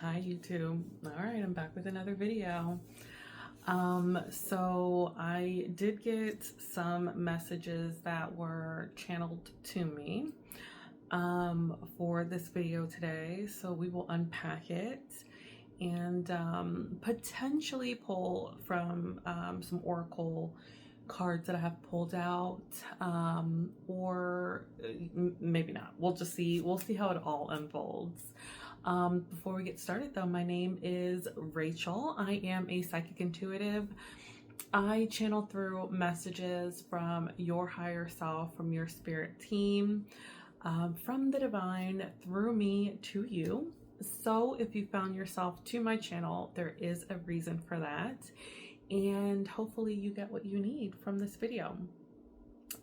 Hi YouTube. All right, I'm back with another video. So I did get some messages that were channeled to me for this video today. So we will unpack it and potentially pull from some oracle cards that I have pulled out, or maybe not. We'll just see. We'll see how it all unfolds. Before we get started though, my name is Rachel. I am a psychic intuitive. I channel through messages from your higher self, from your spirit team, from the divine through me to you. So if you found yourself to my channel, there is a reason for that. And hopefully you get what you need from this video.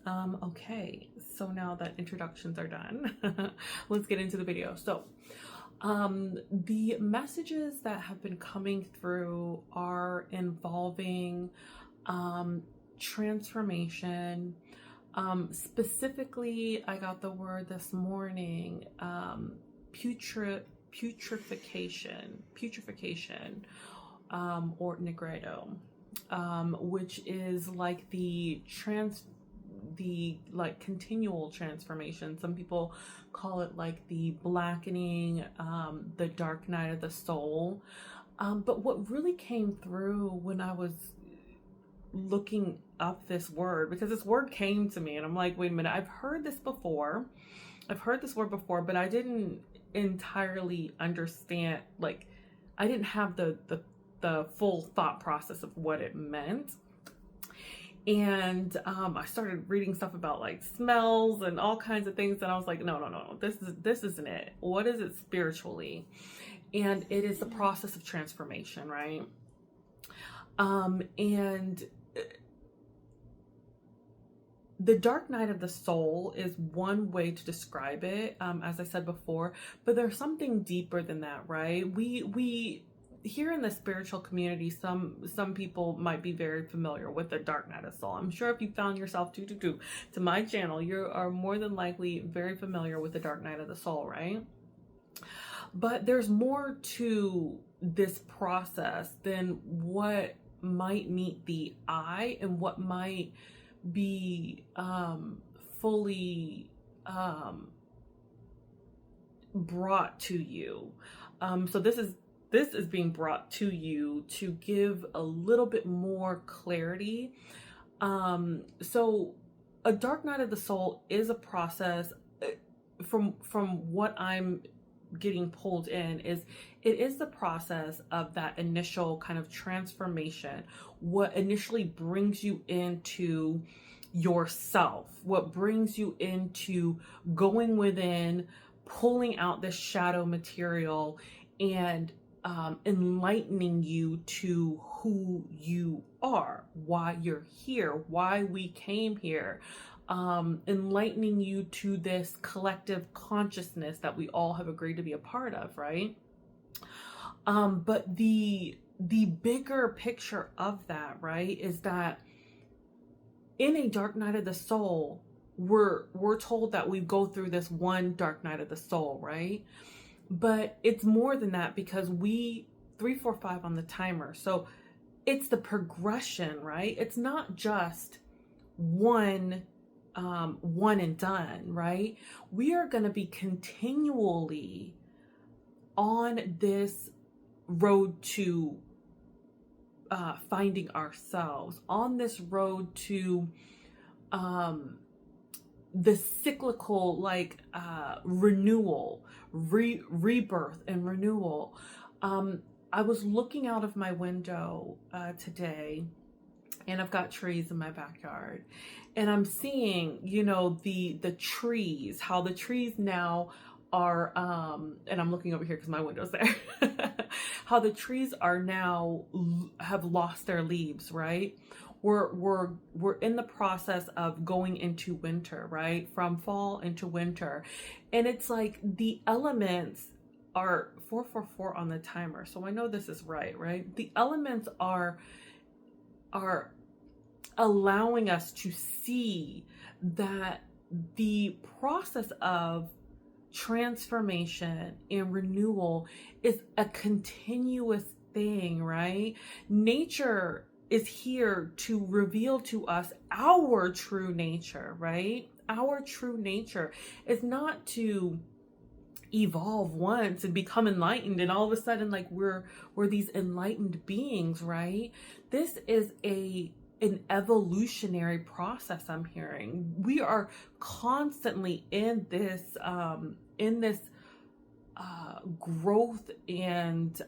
Okay, so now that introductions are done, let's get into the video. So the messages that have been coming through are involving transformation. Specifically, I got the word this morning, putrefaction, or negredo, which is like the continual transformation. Some people call it like the blackening, the dark night of the soul. But what really came through when I was looking up this word, because this word came to me and I'm like, wait a minute, I've heard this before. I've heard this word before, but I didn't entirely understand, like I didn't have the full thought process of what it meant. And I started reading stuff about like smells and all kinds of things, and I was like, no, this isn't it. What is it spiritually? And it is the process of transformation, right? And the dark night of the soul is one way to describe it, as I said before, but there's something deeper than that, right? We here in the spiritual community, some people might be very familiar with the dark night of soul. I'm sure if you found yourself to my channel, you are more than likely very familiar with the dark night of the soul, right? But there's more to this process than what might meet the eye and what might be fully brought to you. So this is being brought to you to give a little bit more clarity. So a dark night of the soul is a process, from what I'm getting pulled in, it is the process of that initial kind of transformation, what initially brings you into yourself, what brings you into going within, pulling out this shadow material and enlightening you to who you are, why you're here, why we came here, enlightening you to this collective consciousness that we all have agreed to be a part of, right? But the bigger picture of that, right, is that in a dark night of the soul, we're told that we go through this one dark night of the soul, right? But it's more than that, because 3, 4, 5 on the timer. So it's the progression, right? It's not just one and done, right? We are going to be continually on this road to finding ourselves, on this road to the cyclical, like renewal, rebirth and renewal. I was looking out of my window today, and I've got trees in my backyard, and I'm seeing, the trees, how the trees now are, and I'm looking over here because my window's there, how the trees are now, have lost their leaves, right? We're in the process of going into winter, right? From fall into winter. And it's like the elements are 444 on the timer. So I know this is right? The elements are allowing us to see that the process of transformation and renewal is a continuous thing, right? Nature is here to reveal to us our true nature, right? Our true nature is not to evolve once and become enlightened and all of a sudden like we're these enlightened beings, right? This is an evolutionary process. I'm hearing we are constantly in this growth and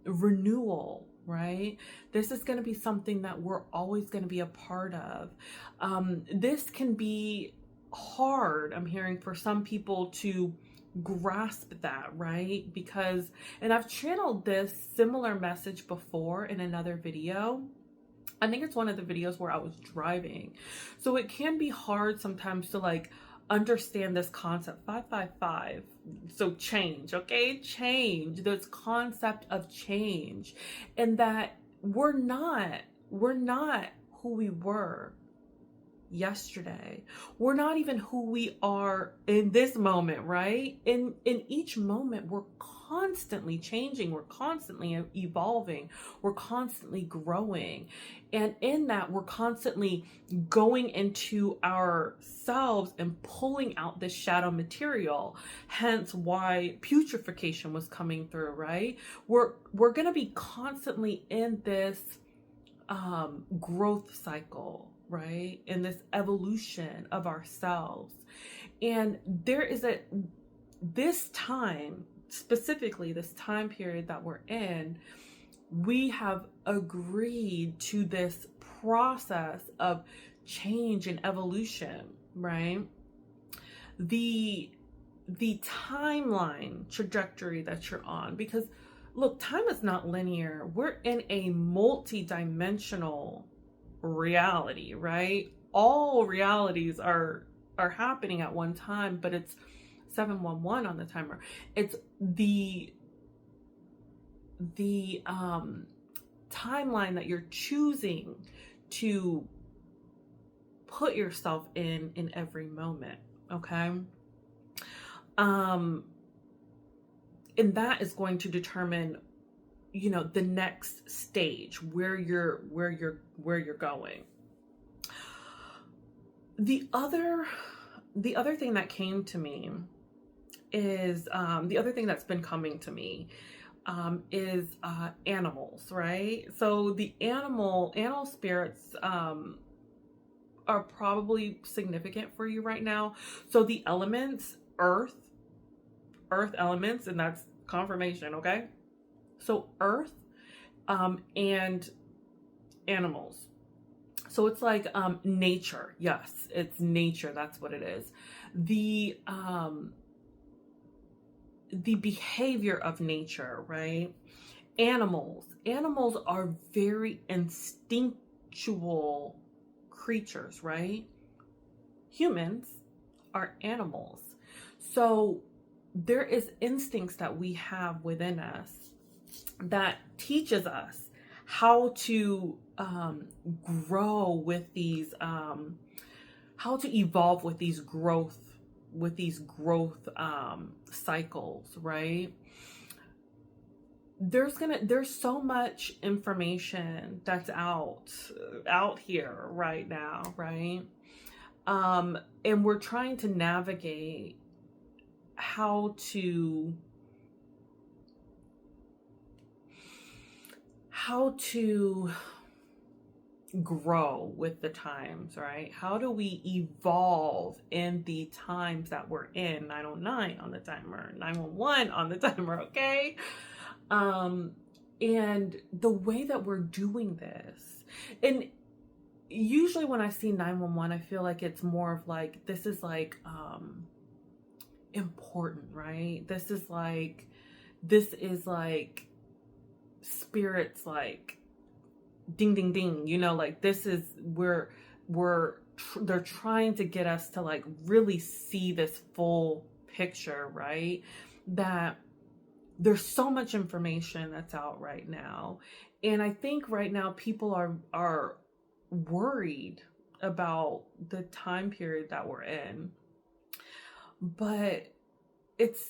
renewal, right? This is going to be something that we're always going to be a part of. This can be hard, I'm hearing, for some people to grasp that, right? Because, and I've channeled this similar message before in another video. I think it's one of the videos where I was driving. So it can be hard sometimes to like understand this concept 555. So change, okay? Change, this concept of change, and that we're not who we were yesterday. We're not even who we are in this moment, right? In each moment, we're constantly changing, we're constantly evolving, we're constantly growing. And in that, we're constantly going into ourselves and pulling out this shadow material. Hence why putrefaction was coming through, right? We're going to be constantly in this growth cycle, right? In this evolution of ourselves. And there is this time, specifically this time period that we're in, we have agreed to this process of change and evolution, right? The timeline trajectory that you're on, because look, time is not linear. We're in a multi-dimensional reality, right? All realities are happening at one time, but it's 711 on the timer. It's the timeline that you're choosing to put yourself in every moment, okay? And that is going to determine, you know, the next stage, where you're going. The other thing that came to me is the other thing that's been coming to me is animals, right? So the animal spirits are probably significant for you right now. So the elements, earth elements, and that's confirmation, okay? So earth and animals. So it's like nature. Yes, it's nature. That's what it is. The behavior of nature, right? Animals are very instinctual creatures, right? Humans are animals. So there is instincts that we have within us that teaches us how to grow with these, how to evolve with these growth cycles, right? There's so much information that's out here right now, right? And we're trying to navigate how to grow with the times, right? How do we evolve in the times that we're in? 909 on the timer, 911 on the timer, okay? And the way that we're doing this, and usually when I see 911, I feel like it's more of like, this is like important, right? This is like spirits, like ding ding ding, you know, like this is where they're trying to get us to like really see this full picture, right? That there's so much information that's out right now, and I think right now people are worried about the time period that we're in. But it's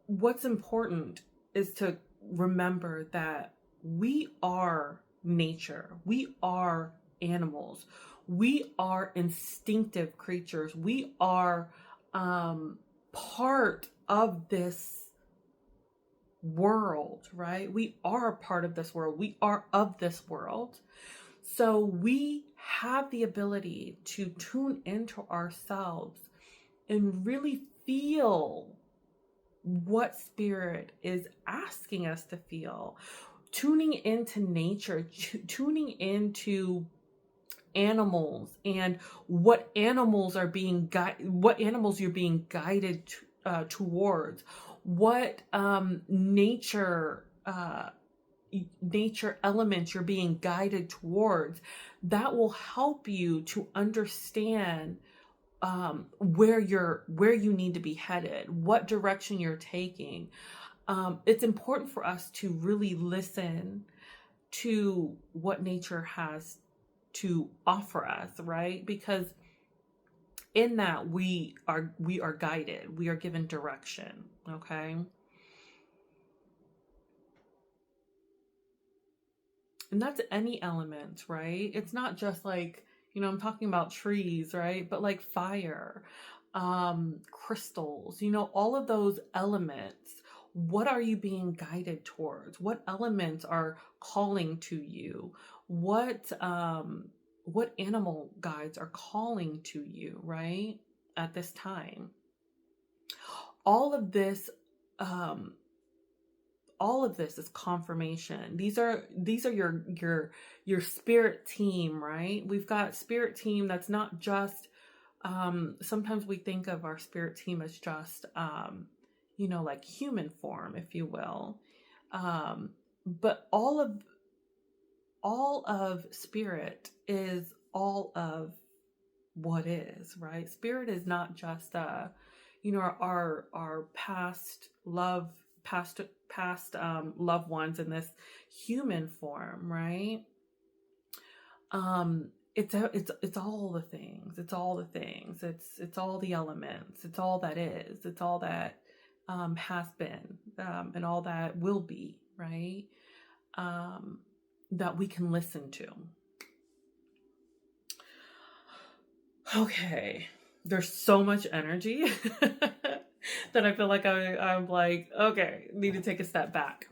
what's important is to remember that we are nature. We are animals. We are instinctive creatures. We are part of this world, right? We are a part of this world. We are of this world. So we have the ability to tune into ourselves and really feel what spirit is asking us to feel. Tuning into nature, tuning into animals and what animals are being what animals you're being guided towards, what nature elements you're being guided towards. That will help you to understand where you need to be headed, what direction you're taking. It's important for us to really listen to what nature has to offer us, right? Because in that we are guided, we are given direction, okay? And that's any element, right? It's not just like, I'm talking about trees, right? But like fire, crystals, all of those elements. What are you being guided towards? What elements are calling to you? What animal guides are calling to you, right? At this time. All of this is confirmation. These are your spirit team, right? We've got spirit team that's not just sometimes we think of our spirit team as just like human form, if you will. But all of spirit is all of what is, right? Spirit is not just our past loved ones in this human form, right? It's all the things. It's all the things. It's all the elements. It's all that is. It's all that has been and all that will be, right? That we can listen to. Okay, there's so much energy that I feel like I'm like, okay, need to take a step back.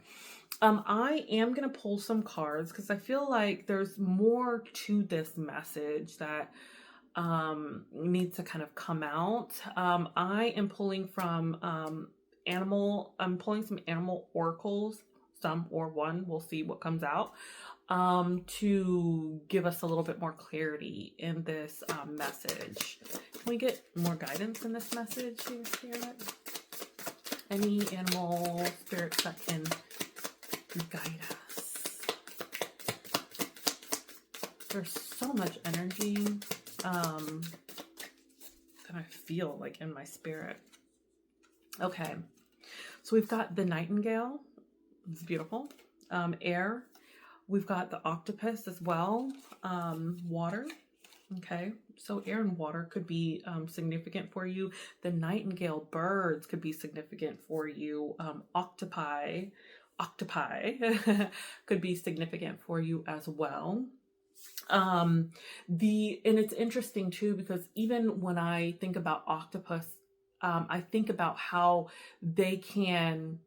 I am going to pull some cards because I feel like there's more to this message that needs to kind of come out. I am pulling from I'm pulling some animal oracles, some or one, we'll see what comes out, to give us a little bit more clarity in this message. Can we get more guidance in this message here, Spirit? Any animal spirits that can guide us. There's so much energy that I feel like in my spirit. Okay, so we've got the nightingale. It's beautiful. Air. We've got the octopus as well. Water. Okay, so air and water could be significant for you. The nightingale birds could be significant for you. Octopi could be significant for you as well. And it's interesting too, because even when I think about octopus, I think about how they can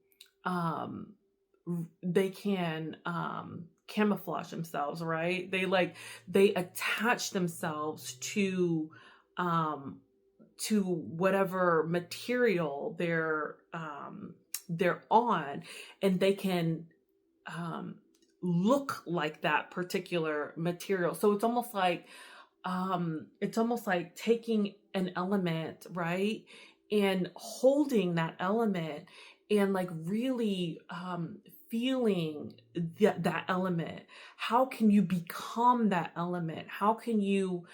camouflage themselves, right? They attach themselves to whatever material they're on, and they can look like that particular material. So it's almost like taking an element, right, and holding that element and like really feeling that element. How can you become that element? How can you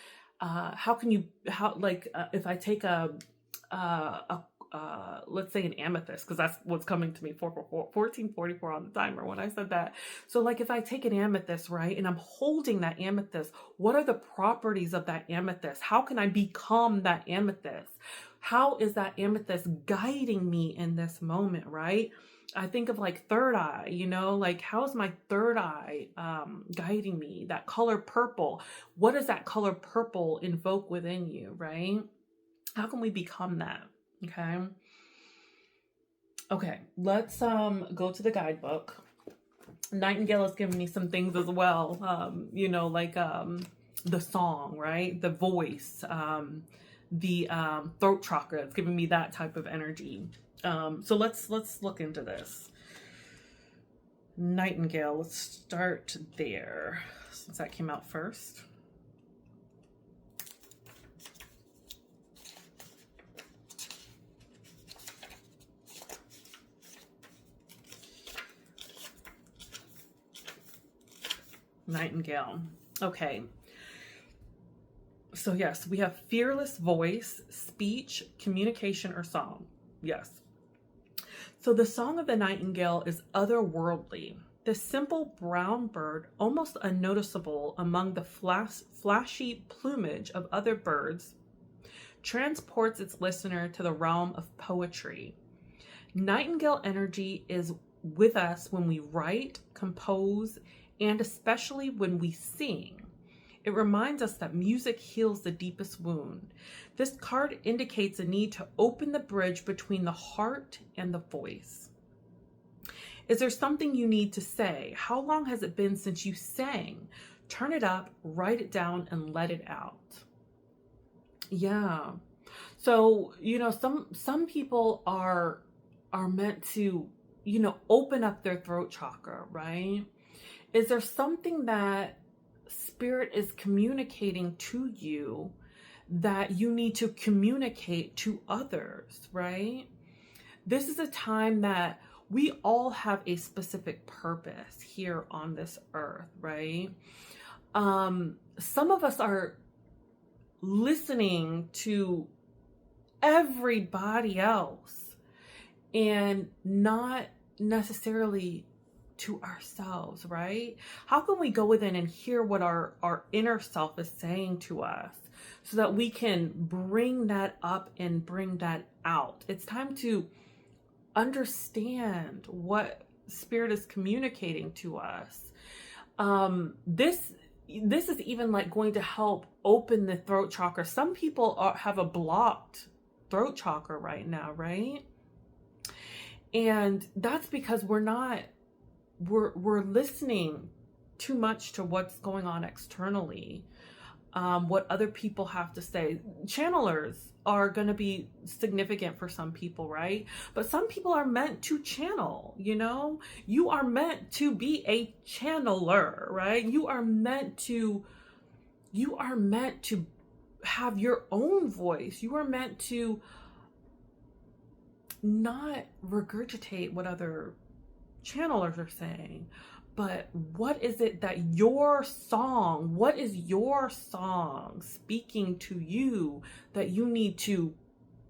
if I take a let's say an amethyst, because that's what's coming to me, 1444 on the timer when I said that. So like if I take an amethyst, right, and I'm holding that amethyst, what are the properties of that amethyst? How can I become that amethyst? How is that amethyst guiding me in this moment, right? I think of like third eye, like how's my third eye guiding me? That color purple. What does that color purple invoke within you, right? How can we become that? Okay. Okay, let's go to the guidebook. Nightingale has given me some things as well. Like the song, right? The voice, the throat chakra. It's giving me that type of energy. So let's look into this. Nightingale, let's start there since that came out first. Nightingale. Okay. So yes, we have fearless voice, speech, communication, or song. Yes. So the song of the nightingale is otherworldly. The simple brown bird, almost unnoticeable among the flashy plumage of other birds, transports its listener to the realm of poetry. Nightingale energy is with us when we write, compose, and especially when we sing. It reminds us that music heals the deepest wound. This card indicates a need to open the bridge between the heart and the voice. Is there something you need to say? How long has it been since you sang? Turn it up, write it down, and let it out. Yeah. So, some people are meant to, open up their throat chakra, right? Is there something that Spirit is communicating to you that you need to communicate to others, right? This is a time that we all have a specific purpose here on this earth, right? Some of us are listening to everybody else and not necessarily to ourselves, right? How can we go within and hear what our inner self is saying to us so that we can bring that up and bring that out? It's time to understand what Spirit is communicating to us. This is even like going to help open the throat chakra. Some people have a blocked throat chakra right now, right? And that's because we're listening too much to what's going on externally, what other people have to say. Channelers are going to be significant for some people, right? But some people are meant to channel, you are meant to be a channeler, right? You are meant to have your own voice. You are meant to not regurgitate what other channelers are saying, but what is it that what is your song speaking to you that you need to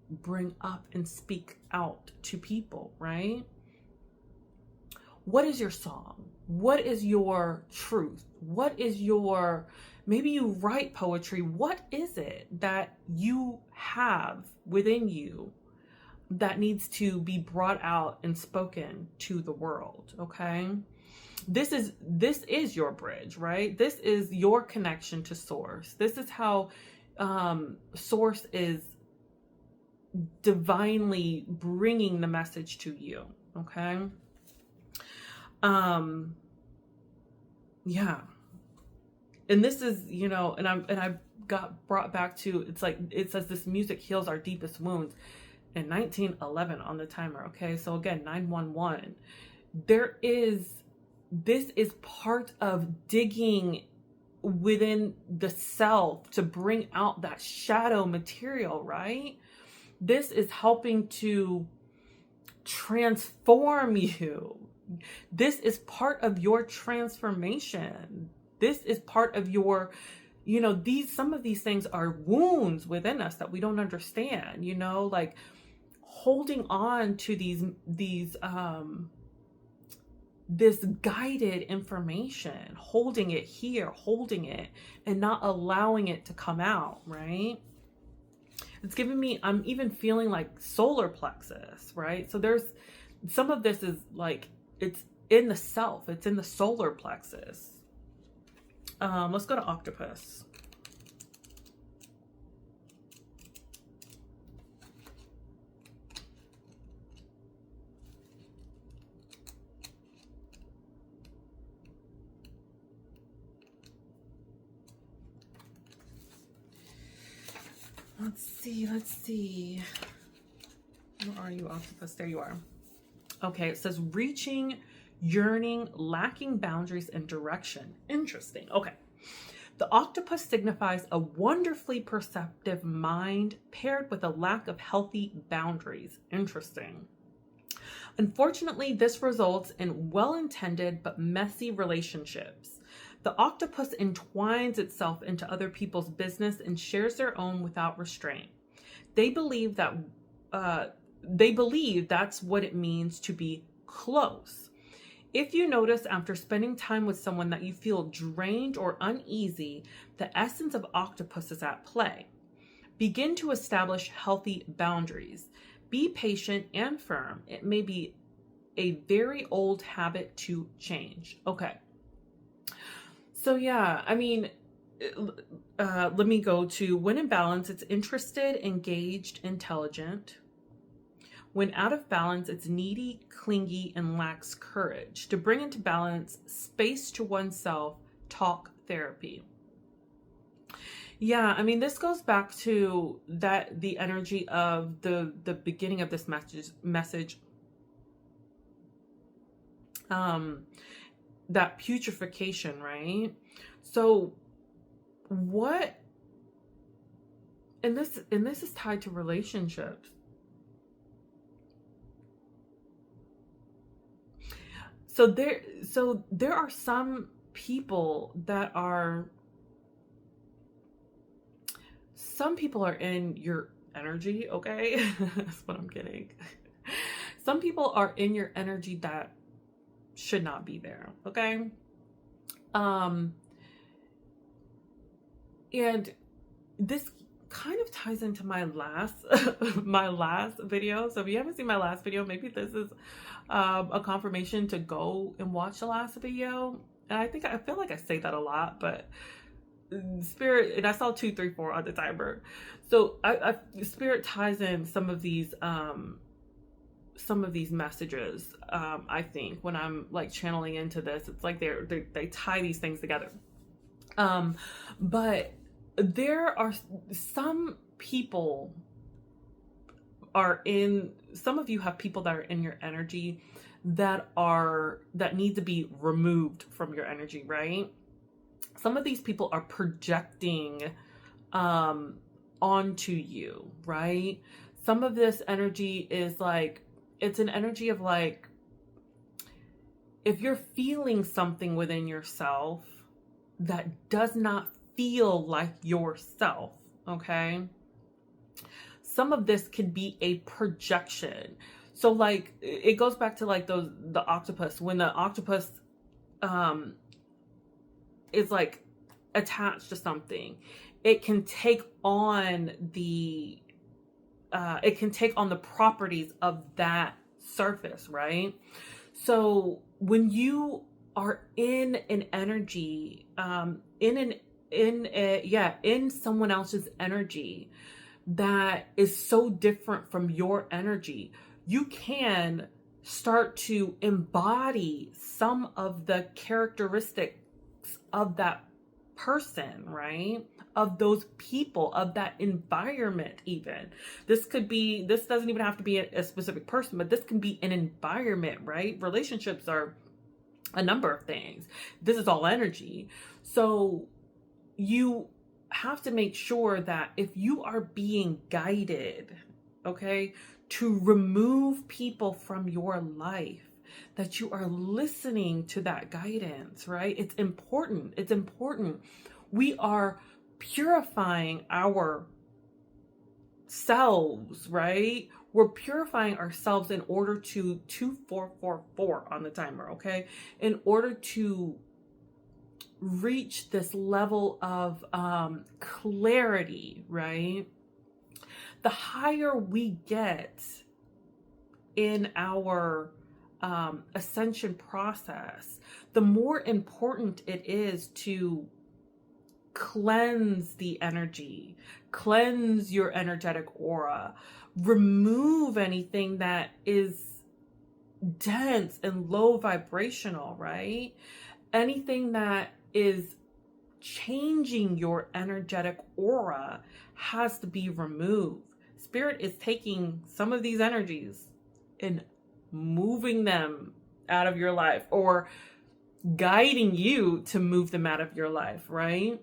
bring up and speak out to people, right? What is your song? What is your truth? Maybe you write poetry. What is it that you have within you that needs to be brought out and spoken to the world? Okay. This is your bridge, right? This is your connection to source. This is how source is divinely bringing the message to you. Okay. Yeah. And this is, and I got brought back to, it's like, it says this music heals our deepest wounds. In 1911 on the timer. Okay. So again, 911. This is part of digging within the self to bring out that shadow material, right? This is helping to transform you. This is part of your transformation. This is part of your, some of these things are wounds within us that we don't understand, like holding on to this guided information, holding it and not allowing it to come out, right? It's giving me, I'm even feeling like solar plexus, right? So there's some of this is like, it's in the self, it's in the solar plexus. Let's go to octopus. Let's see. Where are you, octopus? There you are. Okay, it says reaching, yearning, lacking boundaries and direction. Interesting. Okay. The octopus signifies a wonderfully perceptive mind paired with a lack of healthy boundaries. Interesting. Unfortunately, this results in well-intended but messy relationships. The octopus entwines itself into other people's business and shares their own without restraint. They believe that's what it means to be close. If you notice after spending time with someone that you feel drained or uneasy, the essence of octopus is at play. Begin to establish healthy boundaries. Be patient and firm. It may be a very old habit to change. Okay. So yeah, I mean, let me go to when in balance, it's interested, engaged, intelligent. When out of balance, it's needy, clingy, and lacks courage. To bring into balance, space to oneself, talk therapy. Yeah, I mean, this goes back to the energy of the beginning of this message. That putrefaction, right? So what, and this is tied to relationships. So there are some people that are, some people are in your energy, okay? That's what I'm getting. Some people are in your energy that should not be there, okay? And this kind of ties into my last video. So if you haven't seen my last video, maybe this is a confirmation to go and watch the last video. And I feel like I say that a lot, but Spirit, and I saw 2, 3, 4 on the timer. So Spirit ties in some of these messages. I think when I'm like channeling into this, it's like they tie these things together. But there are some people some of you have people that are in your energy that need to be removed from your energy, right? Some of these people are projecting onto you, right? Some of this energy is like, it's an energy of like, if you're feeling something within yourself that does not feel like yourself, okay? Some of this could be a projection. So like, it goes back to like the octopus. When the octopus is like attached to something, it can take on the properties of that surface, right? So when you are in an energy, in someone else's energy that is so different from your energy, you can start to embody some of the characteristics of that person, right? Of those people, of that environment even. This doesn't even have to be a specific person, but this can be an environment, right? Relationships are a number of things. This is all energy. So you have to make sure that if you are being guided, okay, to remove people from your life, that you are listening to that guidance, right? It's important. It's important. We are purifying ourselves, right? We're purifying ourselves in order to 2444 on the timer, okay? In order to reach this level of clarity, right? the higher we get in our ascension process, the more important it is to cleanse the energy, cleanse your energetic aura, remove anything that is dense and low vibrational, right? Anything that is changing your energetic aura has to be removed. Spirit is taking some of these energies and moving them out of your life, or guiding you to move them out of your life, right?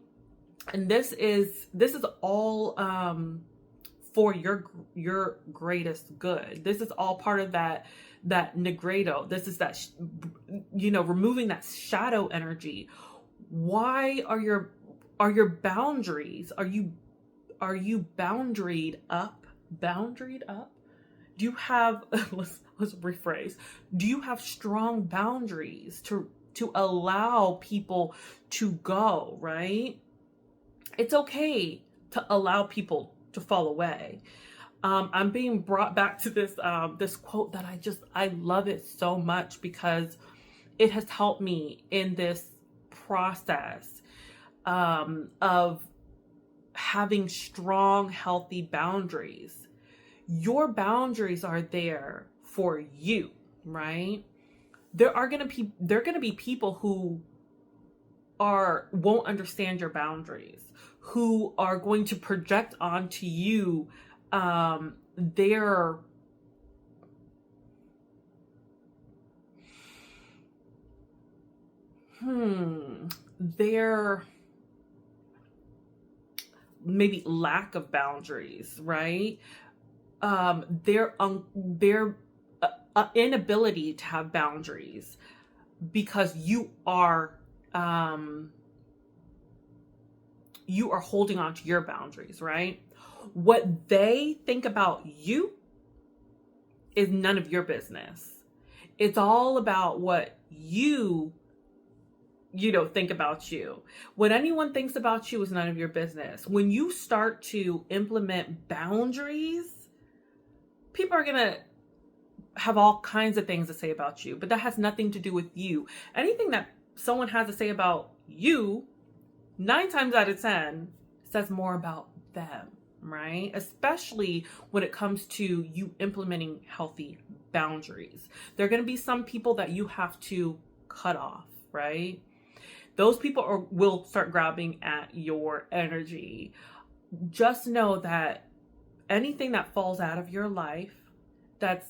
And this is all for your greatest good. This is all part of that negredo. This is that removing that shadow energy. Why are your boundaries? Are you boundaried up? Boundaried up? Do you have let's rephrase. Do you have strong boundaries to allow people to go, right? It's okay to allow people to fall away. I'm being brought back to this this quote that I love it so much, because it has helped me in this process of having strong, healthy boundaries. Your boundaries are there for you, right? There are gonna be people who won't understand your boundaries, who are going to project onto you their maybe lack of boundaries, right? Their inability to have boundaries, because you are holding on to your boundaries, right? What they think about you is none of your business. It's all about what you think about you. What anyone thinks about you is none of your business. When you start to implement boundaries, people are going to have all kinds of things to say about you, but that has nothing to do with you. Anything that someone has to say about you, 9 times out of 10, says more about them, right? Especially when it comes to you implementing healthy boundaries. There are going to be some people that you have to cut off, right? Those people will start grabbing at your energy. Just know that anything that falls out of your life that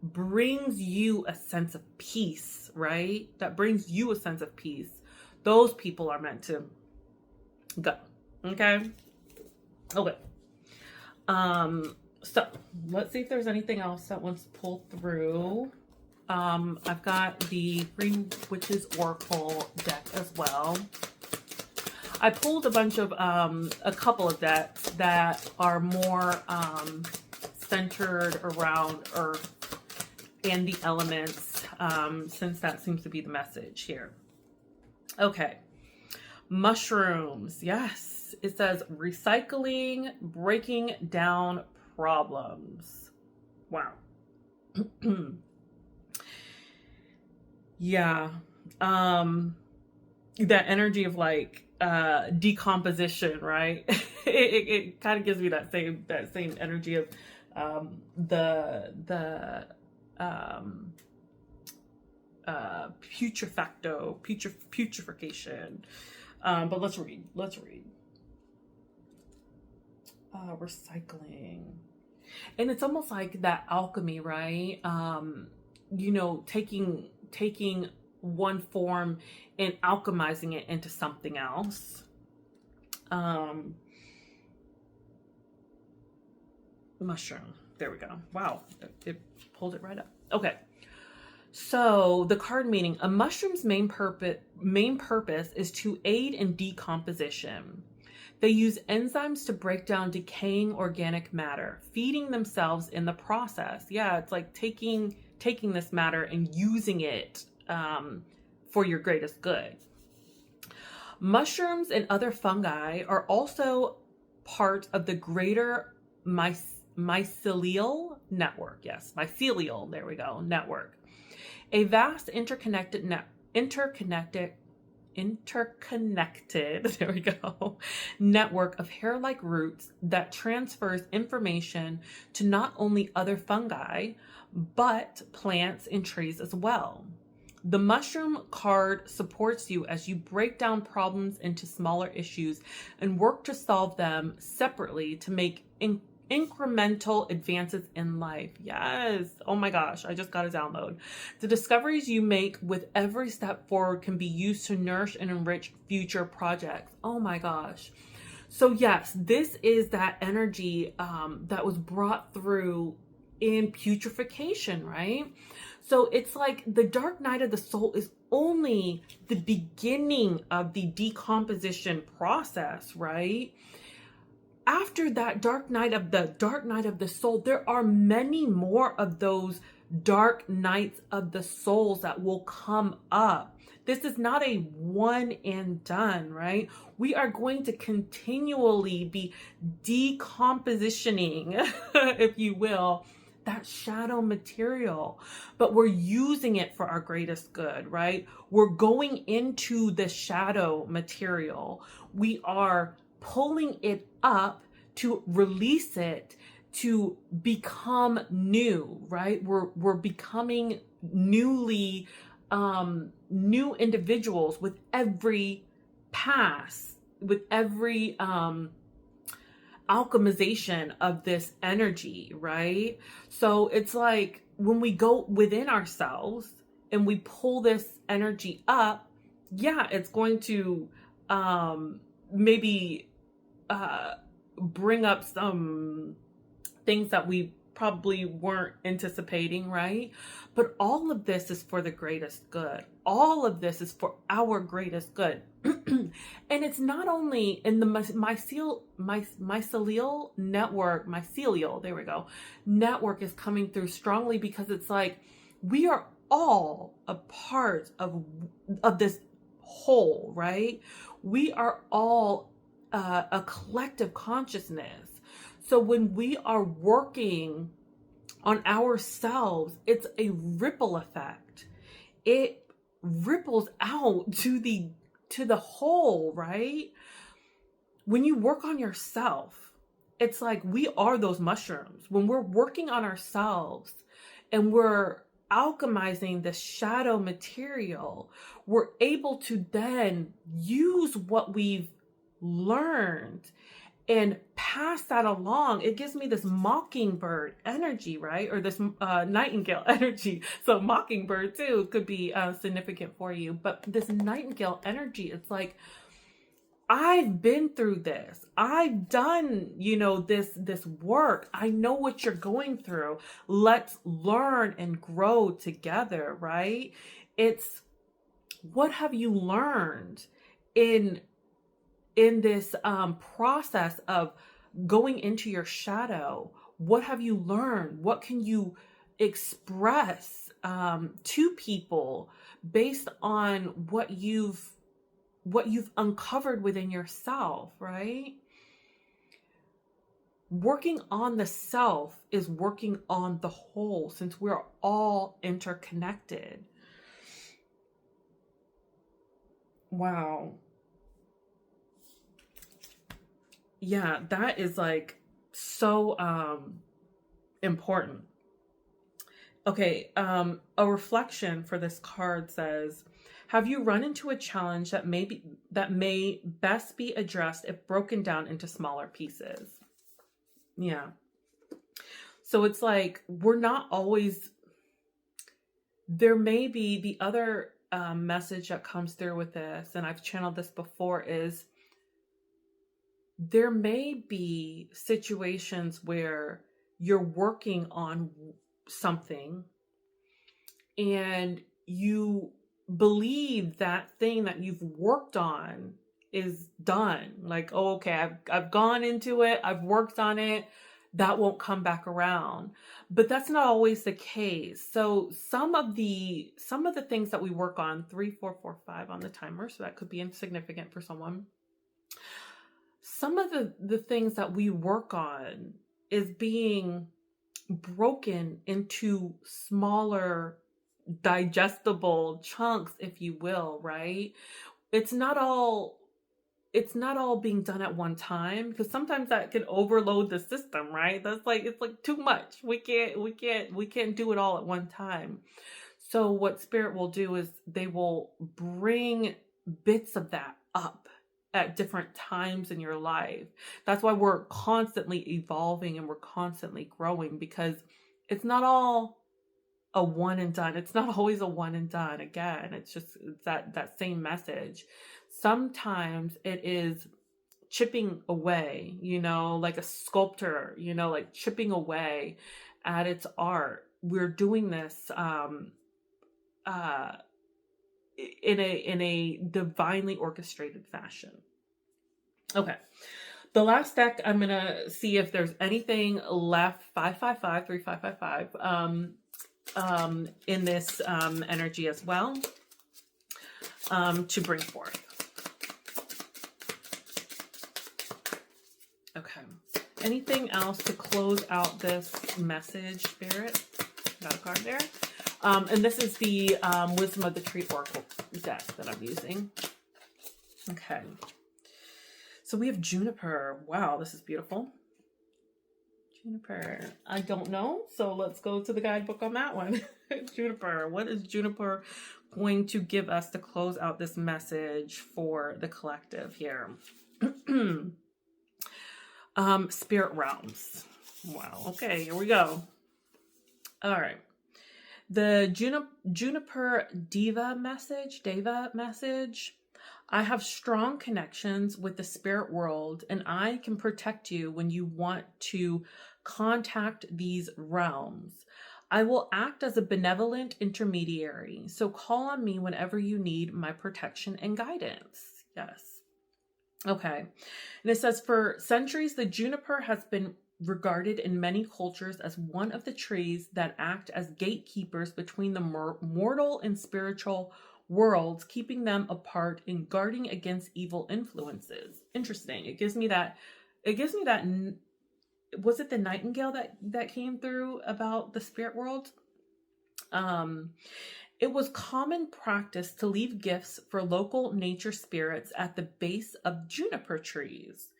brings you a sense of peace, right? That brings you a sense of peace. Those people are meant to go. Okay. So let's see if there's anything else that wants to pull through. I've got the Green Witches Oracle deck as well. I pulled a bunch of, a couple of decks that are more centered around Earth and the elements, since that seems to be the message here. Okay. Mushrooms. Yes. It says recycling, breaking down problems. Wow. Yeah. That energy of like decomposition, right? it kind of gives me that same energy of the putrefaction. But let's read. Recycling. And it's almost like that alchemy, right? Taking one form and alchemizing it into something else. Mushroom. There we go. Wow. It pulled it right up. Okay. So the card meaning, a mushroom's main purpose is to aid in decomposition. They use enzymes to break down decaying organic matter, feeding themselves in the process. Yeah, it's like taking this matter and using it for your greatest good. Mushrooms and other fungi are also part of the greater mycelial network. Yes, mycelial, there we go, network. A vast interconnected, there we go, network of hair-like roots that transfers information to not only other fungi, but plants and trees as well. The mushroom card supports you as you break down problems into smaller issues and work to solve them separately to make incremental advances in life. Yes. Oh my gosh, I just got a download. The discoveries you make with every step forward can be used to nourish and enrich future projects. Oh my gosh. So yes, this is that energy that was brought through in putrefaction, right? So it's like the dark night of the soul is only the beginning of the decomposition process, right? After that dark night of the soul, there are many more of those dark nights of the souls that will come up. This is not a one and done, right? We are going to continually be decompositioning, if you will, that shadow material, but we're using it for our greatest good, right? We're going into the shadow material. We are pulling it up to release it to become new, right? We're becoming new individuals with every pass, with every alchemization of this energy, right? So it's like when we go within ourselves and we pull this energy up, yeah, it's going to maybe bring up some things that we probably weren't anticipating, right? But all of this is for the greatest good. All of this is for our greatest good. And it's not only in the mycelial network, mycelial, there we go, network is coming through strongly because it's like we are all a part of this whole, right? We are all a collective consciousness. So when we are working on ourselves, it's a ripple effect. It ripples out to the whole, right? When you work on yourself, it's like we are those mushrooms. When we're working on ourselves and we're alchemizing the shadow material, we're able to then use what we've learned and pass that along. It gives me this mockingbird energy, right? Or this nightingale energy. So mockingbird too could be significant for you. But this nightingale energy, it's like, I've been through this. I've done, this work. I know what you're going through. Let's learn and grow together, right? It's what have you learned in this process of going into your shadow? What have you learned? What can you express to people based on what you've uncovered within yourself, right? Working on the self is working on the whole, since we're all interconnected. Wow. Yeah, that is like so important. Okay, a reflection for this card says, have you run into a challenge that may best be addressed if broken down into smaller pieces? Yeah. So it's like we're not always, there may be the other message that comes through with this, and I've channeled this before, is there may be situations where you're working on something and you believe that thing that you've worked on is done. Like, oh, okay, I've gone into it, I've worked on it, that won't come back around. But that's not always the case. So some of the things that we work on, 3, 4, 4, 5 on the timer, so that could be insignificant for someone. Some of the things that we work on is being broken into smaller digestible chunks, if you will, right? It's not all it's not all being done at one time, because sometimes that can overload the system, right? That's like, it's like too much. We can't do it all at one time. So what spirit will do is they will bring bits of that up at different times in your life. That's why we're constantly evolving and we're constantly growing, because it's not all a one and done. It's not always a one and done. Again, it's just that same message. Sometimes it is chipping away, like a sculptor, like chipping away at its art. We're doing this uh in a divinely orchestrated fashion. Okay. The last deck, I'm gonna see if there's anything left. 555 3555 in this energy as well, to bring forth. Okay. Anything else to close out this message, Spirit? Got a card there. And this is the Wisdom of the Tree Oracle deck that I'm using. Okay. So we have Juniper. Wow, this is beautiful. Juniper. I don't know, so let's go to the guidebook on that one. Juniper. What is Juniper going to give us to close out this message for the collective here? Spirit realms. Wow. Okay, here we go. All right. The Juniper Deva message. I have strong connections with the spirit world, and I can protect you when you want to contact these realms. I will act as a benevolent intermediary, so call on me whenever you need my protection and guidance. Yes. Okay. And it says, for centuries, the juniper has been regarded in many cultures as one of the trees that act as gatekeepers between the mortal and spiritual worlds, keeping them apart and guarding against evil influences. Interesting. It gives me that, was it the nightingale that came through about the spirit world? It was common practice to leave gifts for local nature spirits at the base of juniper trees.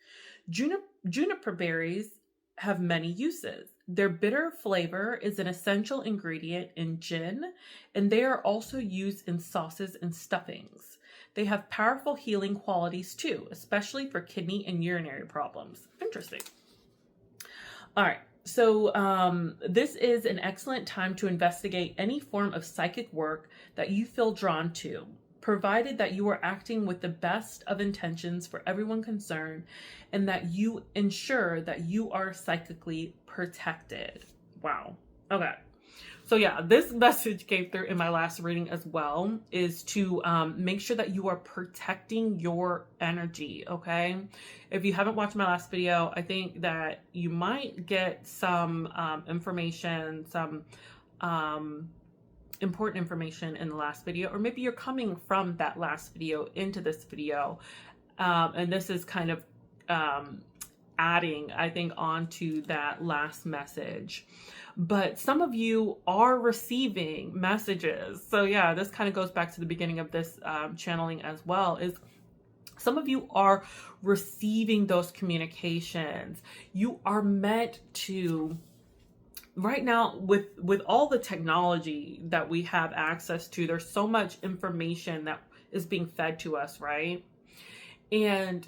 Juniper berries have many uses. Their bitter flavor is an essential ingredient in gin, and they are also used in sauces and stuffings. They have powerful healing qualities too, especially for kidney and urinary problems. Interesting. All right. So this is an excellent time to investigate any form of psychic work that you feel drawn to, provided that you are acting with the best of intentions for everyone concerned and that you ensure that you are psychically protected. Wow. Okay. So yeah, this message came through in my last reading as well, is to make sure that you are protecting your energy, okay? If you haven't watched my last video, I think that you might get some information, some important information in the last video, or maybe you're coming from that last video into this video, and this is kind of adding, I think, onto that last message. But some of you are receiving messages. So yeah, this kind of goes back to the beginning of this channeling as well, is some of you are receiving those communications. You are meant to, right now, with all the technology that we have access to, there's so much information that is being fed to us, right? And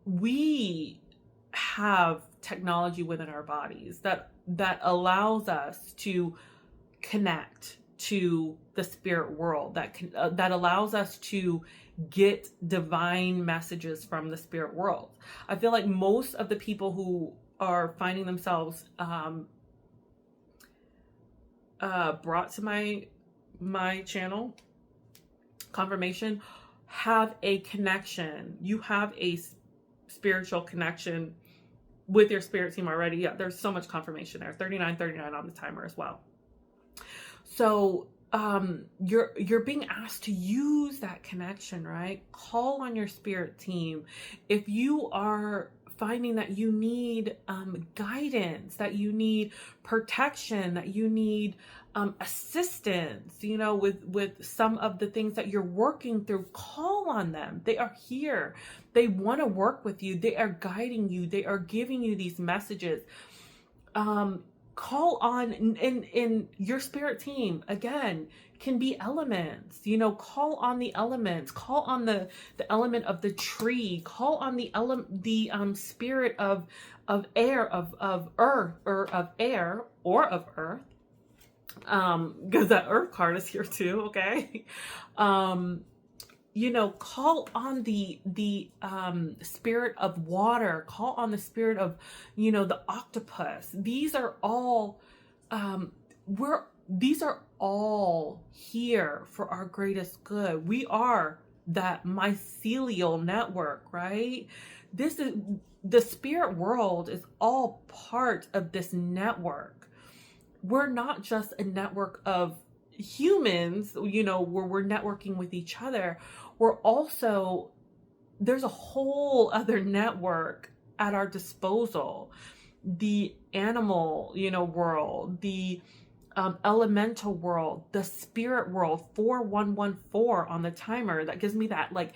we have technology within our bodies that allows us to connect to the spirit world, that allows us to get divine messages from the spirit world. I feel like most of the people who are finding themselves brought to my channel confirmation have a connection. You have a spiritual connection with your spirit team already. Yeah, there's so much confirmation there. 39 on the timer as well. So you're being asked to use that connection, right? Call on your spirit team. If you are finding that you need guidance, that you need protection, that you need assistance, with some of the things that you're working through, call on them. They are here. They want to work with you. They are guiding you. They are giving you these messages. Call on in your spirit team, again, can be elements, call on the elements, call on the element of the tree, call on the spirit of air, of earth, or of air, or of earth, because that earth card is here too. Okay. Call on the spirit of water, call on the spirit of, the octopus. These are all, these are all here for our greatest good. We are that mycelial network, right? This is, the spirit world is all part of this network. We're not just a network of humans, where we're networking with each other. We're also, there's a whole other network at our disposal. The animal, world, the elemental world, the spirit world, 4114 on the timer. That gives me that, like,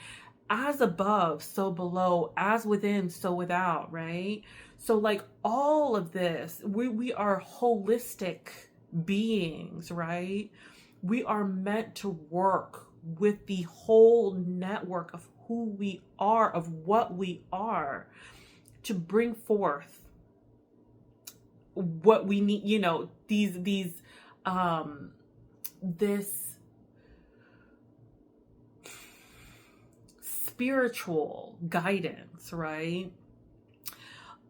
as above, so below, as within, so without, right? So like all of this, we are holistic beings, right? We are meant to work with the whole network of who we are, of what we are, to bring forth what we need, this spiritual guidance, right?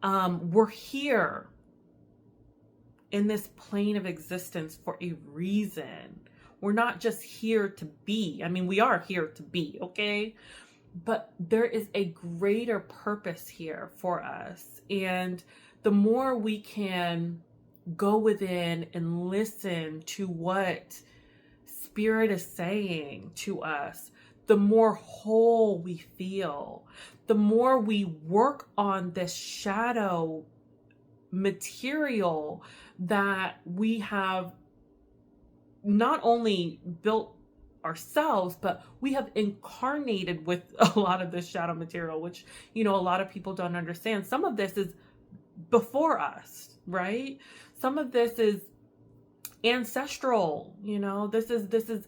We're here in this plane of existence for a reason. We're not just here to be. I mean, we are here to be, okay? But there is a greater purpose here for us. And the more we can go within and listen to what Spirit is saying to us, the more whole we feel. The more we work on this shadow material that we have not only built ourselves, but we have incarnated with a lot of this shadow material, which, a lot of people don't understand. Some of this is before us, right? Some of this is ancestral, this is,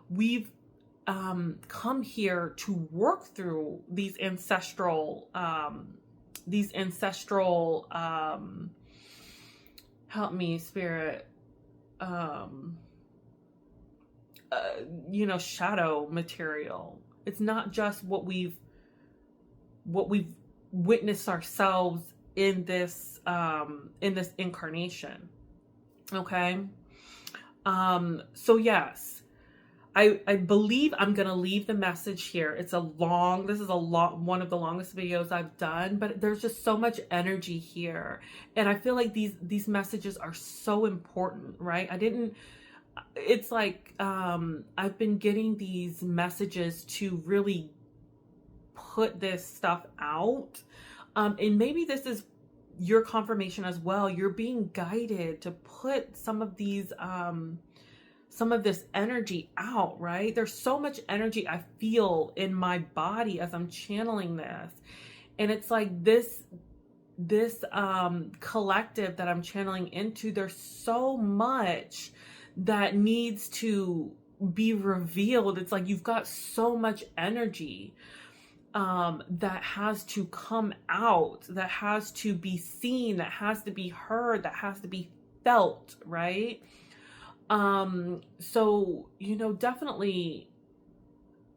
we've come here to work through these ancestral, help me, Spirit, shadow material. It's not just what we've witnessed ourselves in this incarnation. Okay. So yes, I believe I'm going to leave the message here. This is one of the longest videos I've done, but there's just so much energy here. And I feel like these messages are so important, right? It's like, I've been getting these messages to really put this stuff out. And maybe this is your confirmation as well. You're being guided to put some of this energy out, right? There's so much energy I feel in my body as I'm channeling this. And it's like this collective that I'm channeling into, there's so much that needs to be revealed. It's like you've got so much energy that has to come out, that has to be seen, that has to be heard, that has to be felt, right? So, definitely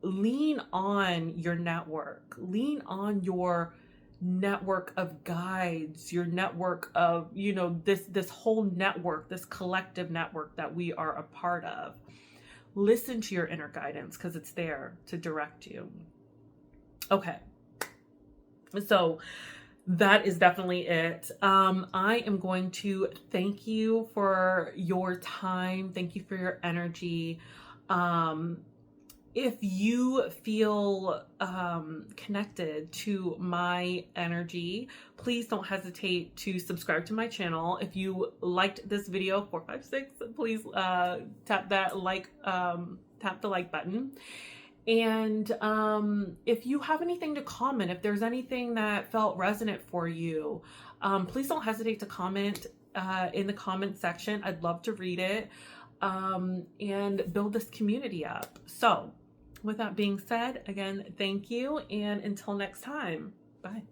lean on your network, lean on your network of guides, your network of, this whole network, this collective network that we are a part of. Listen to your inner guidance because it's there to direct you. Okay. So that is definitely it. I am going to thank you for your time. Thank you for your energy. if you feel connected to my energy, please don't hesitate to subscribe to my channel. If you liked this video, 456, please tap that tap the like button. And if you have anything to comment, if there's anything that felt resonant for you, please don't hesitate to comment in the comment section. I'd love to read it and build this community up. So with that being said, again, thank you. And until next time, bye.